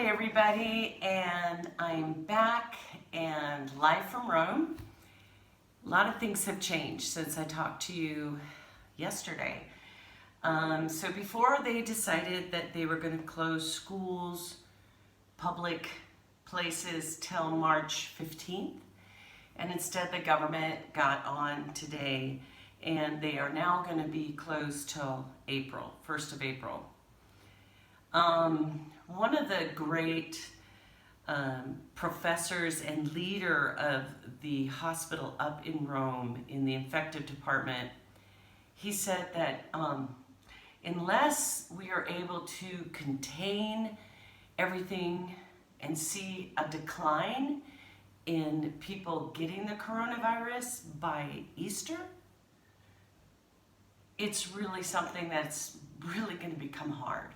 Hi everybody, and I'm back and live from Rome. A lot of things have changed since I talked to you yesterday. So before they decided that they were going to close schools, public places till March 15th, and instead the government got on today and they are now going to be closed till April, 1st of April. One of the great professors and leader of the hospital up in Rome in the infective department, he said that unless we are able to contain everything and see a decline in people getting the coronavirus by Easter, it's really something that's really going to become hard.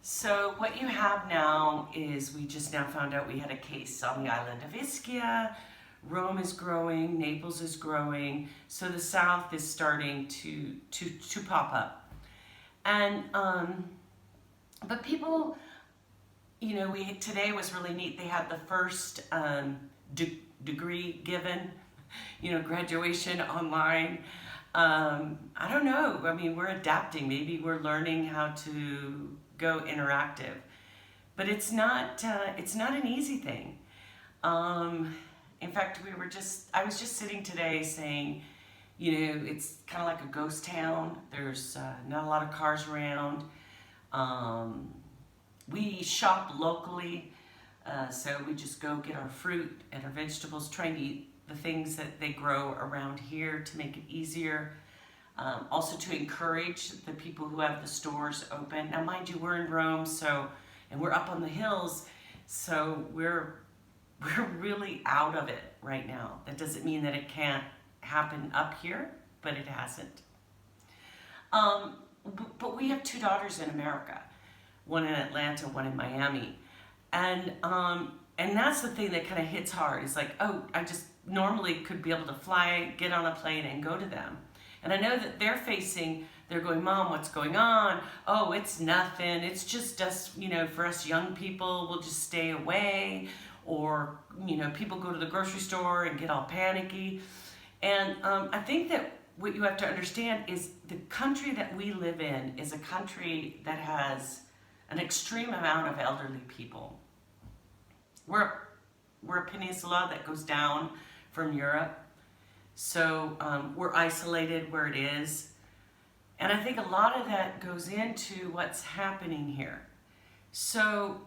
So what you have now is we just now found out we had a case on the island of Ischia. Rome is growing, Naples is growing, so the south is starting to pop up. And but people, you know, today was really neat. They had the first degree given, you know, graduation online. I don't know. I mean, we're adapting. Maybe we're learning how to go interactive, but it's not an easy thing. In fact, I was just sitting today saying, you know, it's kind of like a ghost town. There's not a lot of cars around. We shop locally, so we just go get our fruit and our vegetables, trying to eat the things that they grow around here to make it easier. Also to encourage the people who have the stores open. Now, mind you, we're in Rome, and we're up on the hills, so we're really out of it right now. That doesn't mean that it can't happen up here, but it hasn't. But we have two daughters in America, one in Atlanta, one in Miami, and that's the thing that kind of hits hard. It's like, oh, I just normally could be able to fly, get on a plane, and go to them. And I know that they're going, Mom, what's going on? Oh, it's nothing. It's just us, you know, for us young people, we'll just stay away. Or, you know, people go to the grocery store and get all panicky. And I think that what you have to understand is the country that we live in is a country that has an extreme amount of elderly people. We're a peninsula that goes down from Europe. So we're isolated where it is. And I think a lot of that goes into what's happening here. So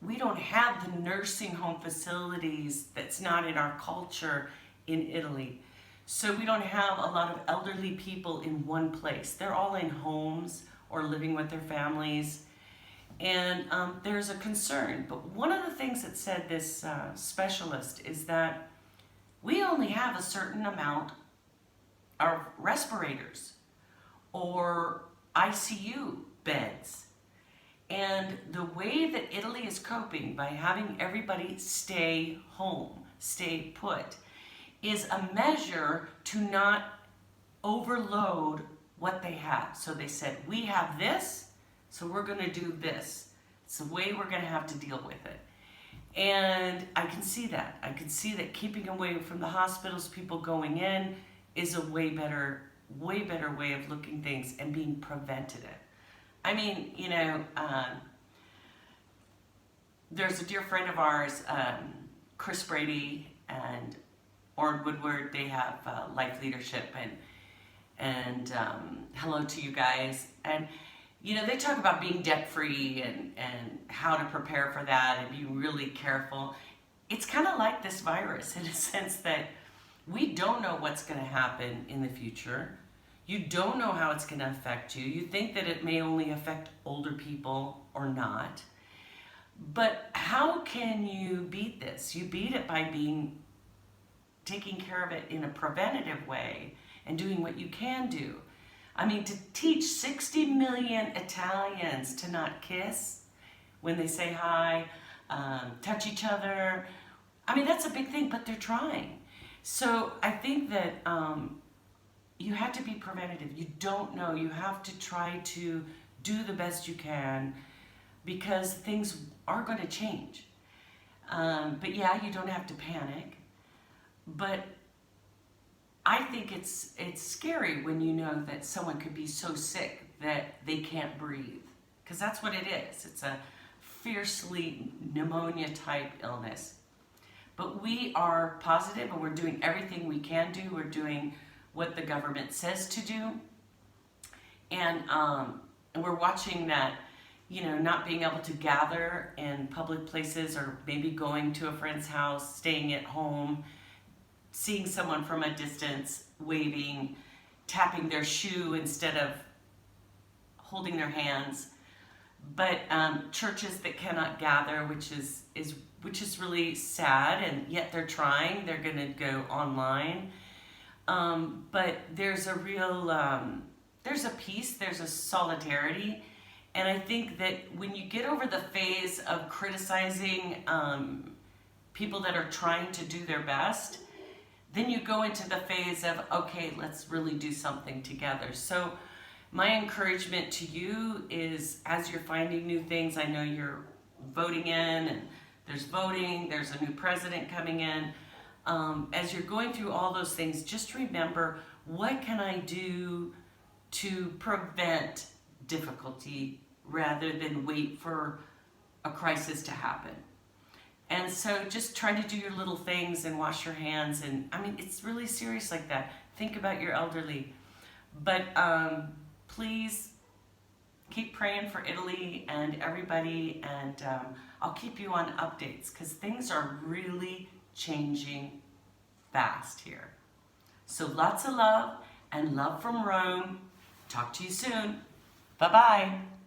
we don't have the nursing home facilities that's not in our culture in Italy. So we don't have a lot of elderly people in one place. They're all in homes or living with their families. And there's a concern. But one of the things that said this specialist is that we only have a certain amount of respirators or ICU beds. And the way that Italy is coping by having everybody stay home, stay put, is a measure to not overload what they have. So they said, we have this, so we're going to do this. It's the way we're going to have to deal with it. And I can see that. I can see that keeping away from the hospitals, people going in, is a way better way of looking things and being preventative. I mean, you know, there's a dear friend of ours, Chris Brady and Orrin Woodward. They have Life Leadership, and hello to you guys. And you know, they talk about being debt-free and how to prepare for that and be really careful. It's kind of like this virus in a sense that we don't know what's going to happen in the future. You don't know how it's going to affect you. You think that it may only affect older people or not. But how can you beat this? You beat it by taking care of it in a preventative way and doing what you can do. I mean, to teach 60 million Italians to not kiss when they say hi, touch each other, I mean, that's a big thing, but they're trying. So I think that you have to be preventative. You don't know. You have to try to do the best you can because things are going to change. But yeah, you don't have to panic. But I think it's scary when you know that someone could be so sick that they can't breathe, because that's what it is. It's a fiercely pneumonia type illness. But we are positive and we're doing everything we can do. We're doing what the government says to do. And we're watching that, not being able to gather in public places, or maybe going to a friend's house, staying at home, seeing someone from a distance, waving, tapping their shoe instead of holding their hands. But churches that cannot gather, which is really sad, and yet they're trying. They're going to go online. But there's a real, there's a peace, there's a solidarity. And I think that when you get over the phase of criticizing people that are trying to do their best, then you go into the phase of, okay, let's really do something together. So my encouragement to you is, as you're finding new things, I know you're voting in, and there's voting, there's a new president coming in. As you're going through all those things, just remember, what can I do to prevent difficulty rather than wait for a crisis to happen? And so just try to do your little things and wash your hands. And I mean, it's really serious like that. Think about your elderly. But please keep praying for Italy and everybody. And I'll keep you on updates, because things are really changing fast here. So lots of love, and love from Rome. Talk to you soon. Bye-bye.